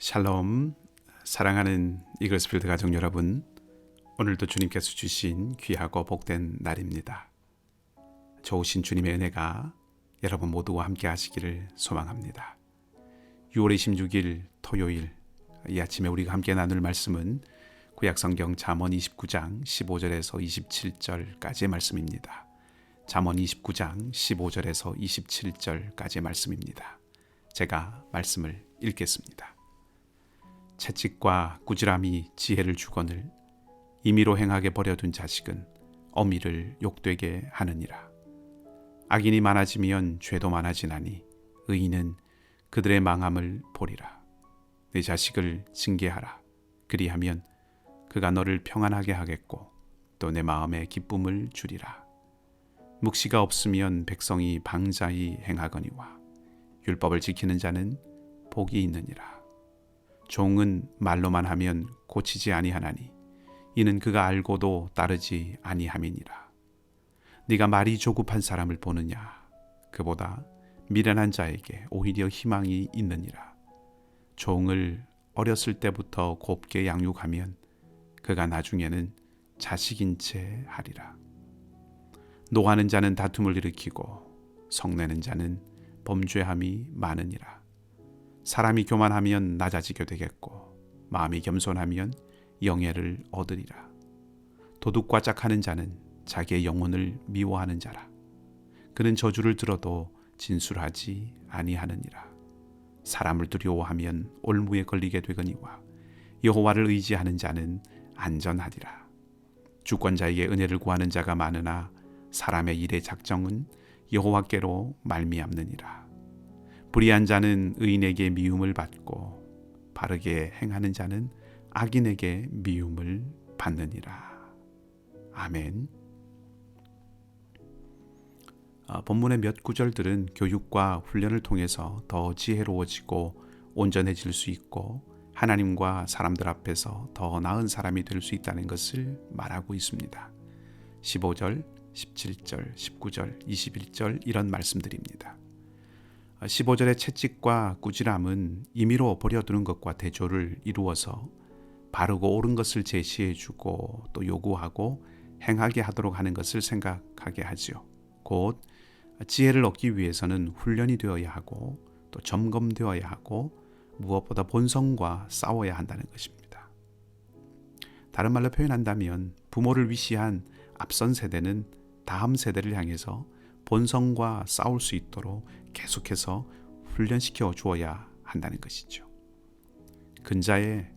샬롬, 사랑하는 이글스필드 가족 여러분, 오늘도 주님께서 주신 귀하고 복된 날입니다. 좋으신 주님의 은혜가 여러분 모두와 함께 하시기를 소망합니다. 6월 26일 토요일 이 아침에 우리가 함께 나눌 말씀은 구약성경 잠언 29장 15절에서 27절까지의 말씀입니다. 잠언 29장 15절에서 27절까지의 말씀입니다. 제가 말씀을 읽겠습니다. 채찍과 꾸지람이 지혜를 주거늘 임의로 행하게 버려둔 자식은 어미를 욕되게 하느니라. 악인이 많아지면 죄도 많아지나니 의인은 그들의 망함을 보리라. 내 자식을 징계하라. 그리하면 그가 너를 평안하게 하겠고 또 내 마음에 기쁨을 주리라. 묵시가 없으면 백성이 방자히 행하거니와 율법을 지키는 자는 복이 있느니라. 종은 말로만 하면 고치지 아니하나니 이는 그가 알고도 따르지 아니함이니라. 네가 말이 조급한 사람을 보느냐? 그보다 미련한 자에게 오히려 희망이 있느니라. 종을 어렸을 때부터 곱게 양육하면 그가 나중에는 자식인 채 하리라. 노하는 자는 다툼을 일으키고 성내는 자는 범죄함이 많으니라. 사람이 교만하면 낮아지게 되겠고 마음이 겸손하면 영예를 얻으리라. 도둑과 짝하는 자는 자기의 영혼을 미워하는 자라. 그는 저주를 들어도 진술하지 아니하느니라. 사람을 두려워하면 올무에 걸리게 되거니와 여호와를 의지하는 자는 안전하리라. 주권자에게 은혜를 구하는 자가 많으나 사람의 일의 작정은 여호와께로 말미암느니라. 불의한 자는 의인에게 미움을 받고 바르게 행하는 자는 악인에게 미움을 받느니라. 아멘. 본문의 몇 구절들은 교육과 훈련을 통해서 더 지혜로워지고 온전해질 수 있고 하나님과 사람들 앞에서 더 나은 사람이 될 수 있다는 것을 말하고 있습니다. 15절, 17절, 19절, 21절 이런 말씀들입니다. 15절의 채찍과 꾸지람은 임의로 버려두는 것과 대조를 이루어서 바르고 옳은 것을 제시해주고 또 요구하고 행하게 하도록 하는 것을 생각하게 하지요. 곧 지혜를 얻기 위해서는 훈련이 되어야 하고 또 점검되어야 하고 무엇보다 본성과 싸워야 한다는 것입니다. 다른 말로 표현한다면 부모를 위시한 앞선 세대는 다음 세대를 향해서 본성과 싸울 수 있도록 계속해서 훈련시켜 주어야 한다는 것이죠. 근자의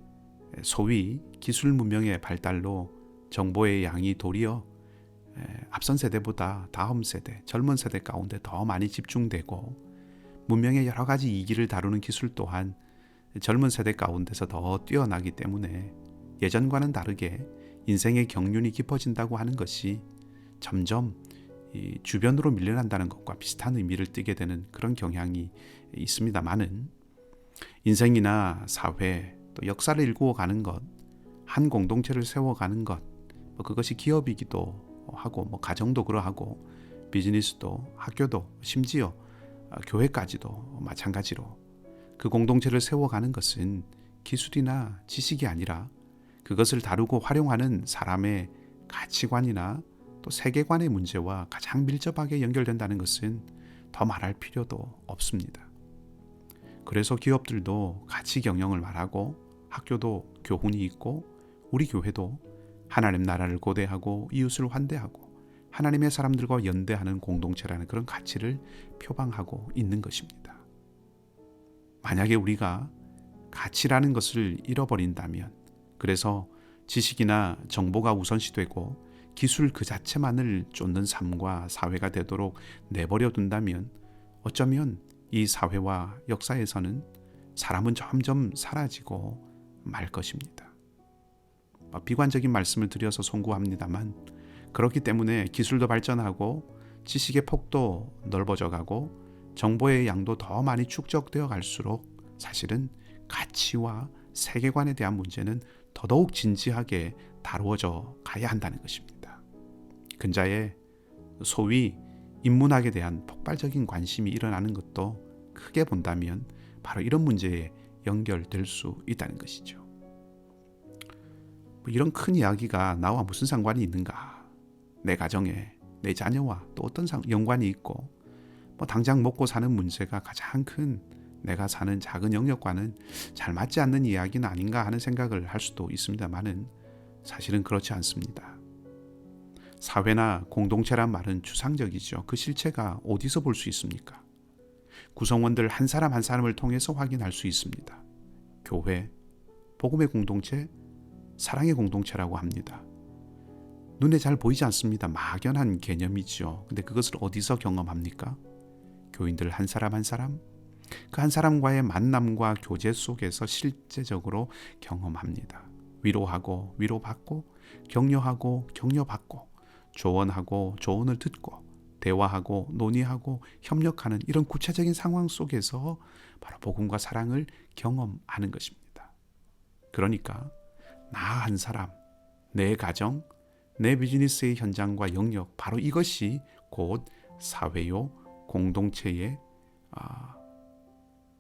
소위 기술 문명의 발달로 정보의 양이 도리어 앞선 세대보다 다음 세대, 젊은 세대 가운데 더 많이 집중되고 문명의 여러 가지 이기를 다루는 기술 또한 젊은 세대 가운데서 더 뛰어나기 때문에 예전과는 다르게 인생의 경륜이 깊어진다고 하는 것이 점점 주변으로 밀려난다는 것과 비슷한 의미를 띠게 되는 그런 경향이 있습니다만은 인생이나 사회 또 역사를 일구어 가는 것, 한 공동체를 세워가는 것, 그것이 기업이기도 하고 가정도 그러하고 비즈니스도 학교도 심지어 교회까지도 마찬가지로 그 공동체를 세워가는 것은 기술이나 지식이 아니라 그것을 다루고 활용하는 사람의 가치관이나 또 세계관의 문제와 가장 밀접하게 연결된다는 것은 더 말할 필요도 없습니다. 그래서 기업들도 가치 경영을 말하고 학교도 교훈이 있고 우리 교회도 하나님 나라를 고대하고 이웃을 환대하고 하나님의 사람들과 연대하는 공동체라는 그런 가치를 표방하고 있는 것입니다. 만약에 우리가 가치라는 것을 잃어버린다면, 그래서 지식이나 정보가 우선시되고 기술 그 자체만을 쫓는 삶과 사회가 되도록 내버려 둔다면 어쩌면 이 사회와 역사에서는 사람은 점점 사라지고 말 것입니다. 비관적인 말씀을 드려서 송구합니다만 그렇기 때문에 기술도 발전하고 지식의 폭도 넓어져 가고 정보의 양도 더 많이 축적되어 갈수록 사실은 가치와 세계관에 대한 문제는 더더욱 진지하게 다루어져 가야 한다는 것입니다. 근자의 소위 인문학에 대한 폭발적인 관심이 일어나는 것도 크게 본다면 바로 이런 문제에 연결될 수 있다는 것이죠. 이런 큰 이야기가 나와 무슨 상관이 있는가? 내 가정에, 내 자녀와 또 어떤 연관이 있고, 당장 먹고 사는 문제가 가장 큰 내가 사는 작은 영역과는 잘 맞지 않는 이야기는 아닌가 하는 생각을 할 수도 있습니다만은 사실은 그렇지 않습니다. 사회나 공동체란 말은 추상적이죠. 그 실체가 어디서 볼 수 있습니까? 구성원들 한 사람 한 사람을 통해서 확인할 수 있습니다. 교회, 복음의 공동체, 사랑의 공동체라고 합니다. 눈에 잘 보이지 않습니다. 막연한 개념이죠. 근데 그것을 어디서 경험합니까? 교인들 한 사람 한 사람, 그 한 사람과의 만남과 교제 속에서 실제적으로 경험합니다. 위로하고 위로받고, 격려하고 격려받고, 조언하고 조언을 듣고, 대화하고 논의하고 협력하는 이런 구체적인 상황 속에서 바로 복음과 사랑을 경험하는 것입니다. 그러니까 나 한 사람, 내 가정, 내 비즈니스의 현장과 영역, 바로 이것이 곧 사회요 공동체의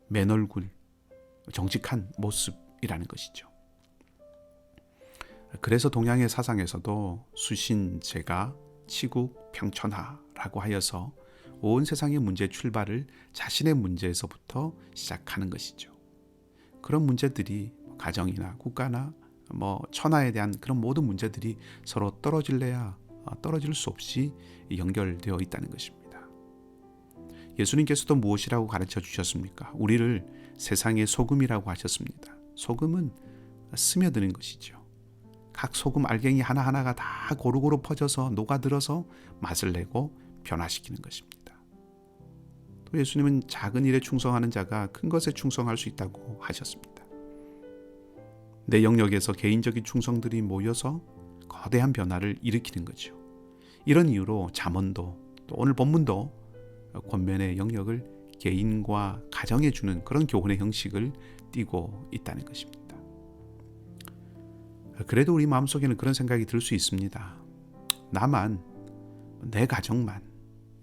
맨얼굴, 정직한 모습이라는 것이죠. 그래서 동양의 사상에서도 수신제가 치국 평천하라고 하여서 온 세상의 문제 출발을 자신의 문제에서부터 시작하는 것이죠. 그런 문제들이 가정이나 국가나 천하에 대한 그런 모든 문제들이 서로 떨어질래야 떨어질 수 없이 연결되어 있다는 것입니다. 예수님께서도 무엇이라고 가르쳐 주셨습니까? 우리를 세상의 소금이라고 하셨습니다. 소금은 스며드는 것이죠. 각 소금 알갱이 하나하나가 다 고루고루 퍼져서 녹아들어서 맛을 내고 변화시키는 것입니다. 또 예수님은 작은 일에 충성하는 자가 큰 것에 충성할 수 있다고 하셨습니다. 내 영역에서 개인적인 충성들이 모여서 거대한 변화를 일으키는 거죠. 이런 이유로 잠언도 또 오늘 본문도 권면의 영역을 개인과 가정에 주는 그런 교훈의 형식을 띠고 있다는 것입니다. 그래도 우리 마음속에는 그런 생각이 들 수 있습니다. 나만, 내 가정만,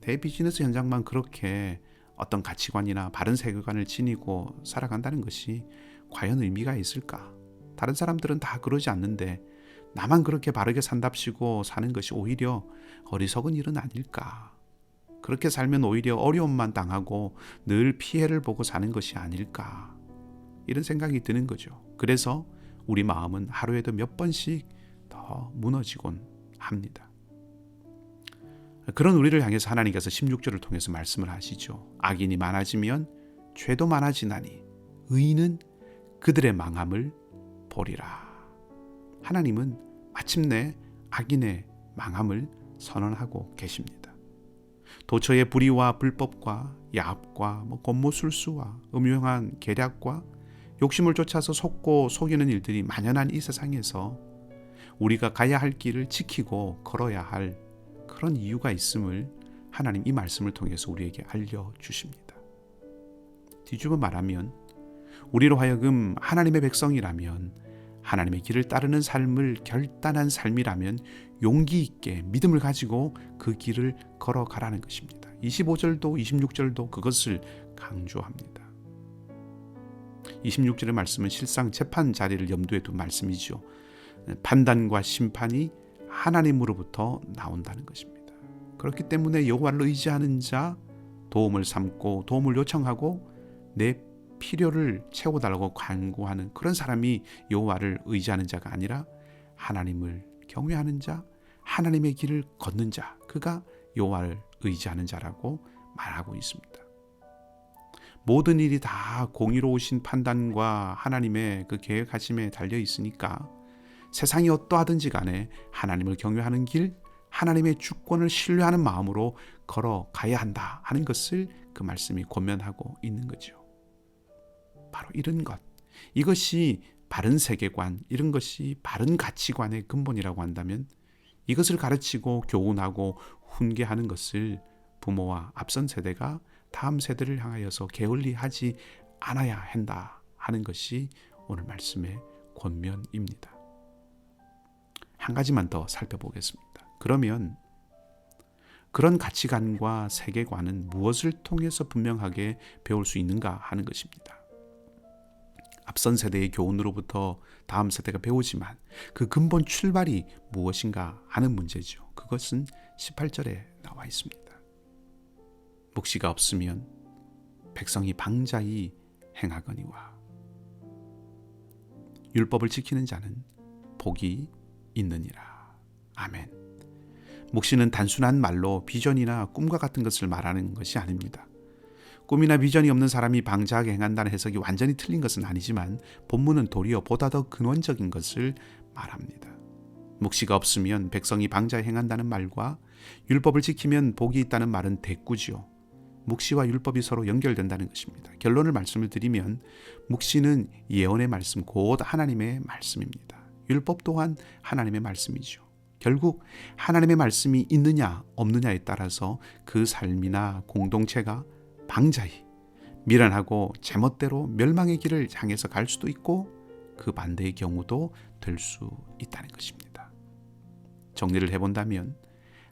내 비즈니스 현장만 그렇게 어떤 가치관이나 바른 세계관을 지니고 살아간다는 것이 과연 의미가 있을까? 다른 사람들은 다 그러지 않는데 나만 그렇게 바르게 산답시고 사는 것이 오히려 어리석은 일은 아닐까? 그렇게 살면 오히려 어려움만 당하고 늘 피해를 보고 사는 것이 아닐까? 이런 생각이 드는 거죠. 그래서 우리 마음은 하루에도 몇 번씩 더 무너지곤 합니다. 그런 우리를 향해서 하나님께서 16절을 통해서 말씀을 하시죠. 악인이 많아지면 죄도 많아지나니 의인은 그들의 망함을 보리라. 하나님은 마침내 악인의 망함을 선언하고 계십니다. 도처의 불의와 불법과 야합과 권모술수와 음흉한 계략과 욕심을 쫓아서 속고 속이는 일들이 만연한 이 세상에서 우리가 가야 할 길을 지키고 걸어야 할 그런 이유가 있음을 하나님 이 말씀을 통해서 우리에게 알려주십니다. 뒤집어 말하면 우리로 하여금 하나님의 백성이라면, 하나님의 길을 따르는 삶을 결단한 삶이라면 용기 있게 믿음을 가지고 그 길을 걸어가라는 것입니다. 25절도 26절도 그것을 강조합니다. 26절의 말씀은 실상 재판 자리를 염두에 둔 말씀이죠. 판단과 심판이 하나님으로부터 나온다는 것입니다. 그렇기 때문에 여호와를 의지하는 자, 도움을 삼고 도움을 요청하고 내 필요를 채워달라고 간구하는 그런 사람이 여호와를 의지하는 자가 아니라 하나님을 경외하는 자, 하나님의 길을 걷는 자, 그가 여호와를 의지하는 자라고 말하고 있습니다. 모든 일이 다 공의로우신 판단과 하나님의 그 계획하심에 달려 있으니까 세상이 어떠하든지 간에 하나님을 경외하는 길, 하나님의 주권을 신뢰하는 마음으로 걸어가야 한다 하는 것을 그 말씀이 권면하고 있는 거죠. 바로 이런 것, 이것이 바른 세계관, 이런 것이 바른 가치관의 근본이라고 한다면 이것을 가르치고 교훈하고 훈계하는 것을 부모와 앞선 세대가 다음 세대를 향하여서 게을리하지 않아야 한다 하는 것이 오늘 말씀의 권면입니다. 한 가지만 더 살펴보겠습니다. 그러면 그런 가치관과 세계관은 무엇을 통해서 분명하게 배울 수 있는가 하는 것입니다. 앞선 세대의 교훈으로부터 다음 세대가 배우지만 그 근본 출발이 무엇인가 하는 문제죠. 그것은 18절에 나와 있습니다. 묵시가 없으면 백성이 방자히 행하거니와 율법을 지키는 자는 복이 있느니라. 아멘. 묵시는 단순한 말로 비전이나 꿈과 같은 것을 말하는 것이 아닙니다. 꿈이나 비전이 없는 사람이 방자하게 행한다는 해석이 완전히 틀린 것은 아니지만 본문은 도리어 보다 더 근원적인 것을 말합니다. 묵시가 없으면 백성이 방자에 행한다는 말과 율법을 지키면 복이 있다는 말은 대꾸지요. 묵시와 율법이 서로 연결된다는 것입니다. 결론을 말씀을 드리면 묵시는 예언의 말씀, 곧 하나님의 말씀입니다. 율법 또한 하나님의 말씀이죠. 결국 하나님의 말씀이 있느냐 없느냐에 따라서 그 삶이나 공동체가 방자히 미련하고 제멋대로 멸망의 길을 향해서 갈 수도 있고 그 반대의 경우도 될 수 있다는 것입니다. 정리를 해본다면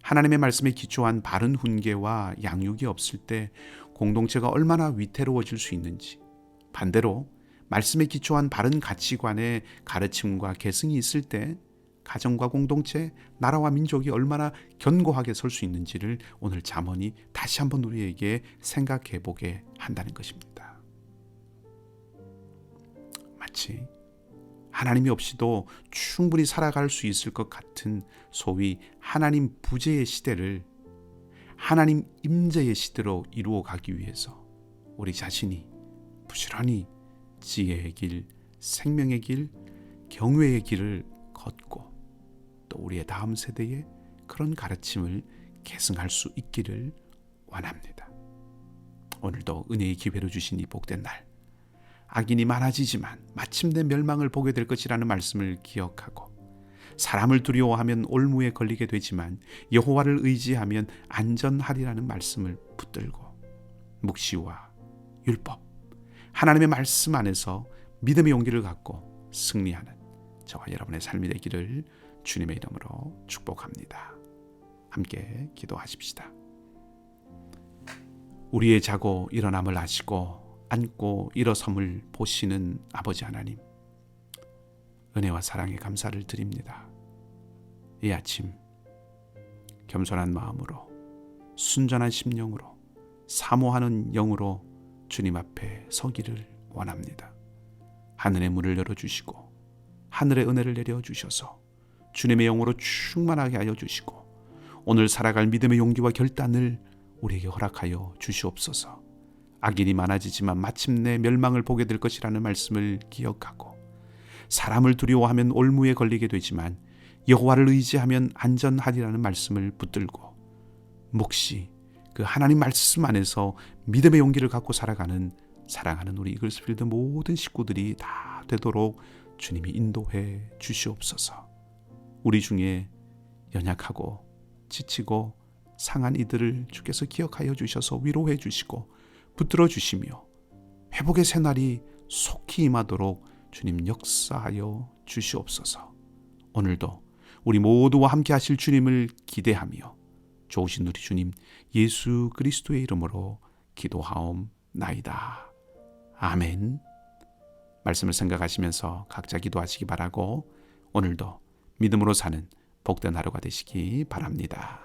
하나님의 말씀에 기초한 바른 훈계와 양육이 없을 때 공동체가 얼마나 위태로워질 수 있는지, 반대로 말씀에 기초한 바른 가치관의 가르침과 계승이 있을 때 가정과 공동체, 나라와 민족이 얼마나 견고하게 설 수 있는지를 오늘 잠언이 다시 한번 우리에게 생각해 보게 한다는 것입니다. 마치 하나님이 없이도 충분히 살아갈 수 있을 것 같은 소위 하나님 부재의 시대를 하나님 임재의 시대로 이루어 가기 위해서 우리 자신이 부지런히 지혜의 길, 생명의 길, 경외의 길을 걷고 또 우리의 다음 세대에 그런 가르침을 계승할 수 있기를 원합니다. 오늘도 은혜의 기회로 주신 이 복된 날, 악인이 많아지지만 마침내 멸망을 보게 될 것이라는 말씀을 기억하고 사람을 두려워하면 올무에 걸리게 되지만 여호와를 의지하면 안전하리라는 말씀을 붙들고 묵시와 율법, 하나님의 말씀 안에서 믿음의 용기를 갖고 승리하는 저와 여러분의 삶이 되기를 주님의 이름으로 축복합니다. 함께 기도하십시다. 우리의 자고 일어남을 아시고 앉고 일어섬을 보시는 아버지 하나님, 은혜와 사랑에 감사를 드립니다. 이 아침 겸손한 마음으로 순전한 심령으로 사모하는 영으로 주님 앞에 서기를 원합니다. 하늘의 문을 열어주시고 하늘의 은혜를 내려주셔서 주님의 영으로 충만하게 하여 주시고 오늘 살아갈 믿음의 용기와 결단을 우리에게 허락하여 주시옵소서. 악인이 많아지지만 마침내 멸망을 보게 될 것이라는 말씀을 기억하고 사람을 두려워하면 올무에 걸리게 되지만 여호와를 의지하면 안전하리라는 말씀을 붙들고 묵시 그 하나님 말씀 안에서 믿음의 용기를 갖고 살아가는 사랑하는 우리 이글스필드 모든 식구들이 다 되도록 주님이 인도해 주시옵소서. 우리 중에 연약하고 지치고 상한 이들을 주께서 기억하여 주셔서 위로해 주시고 붙들어 주시며 회복의 새날이 속히 임하도록 주님 역사하여 주시옵소서. 오늘도 우리 모두와 함께 하실 주님을 기대하며 좋으신 우리 주님 예수 그리스도의 이름으로 기도하옵나이다. 아멘. 말씀을 생각하시면서 각자 기도하시기 바라고 오늘도 믿음으로 사는 복된 하루가 되시기 바랍니다.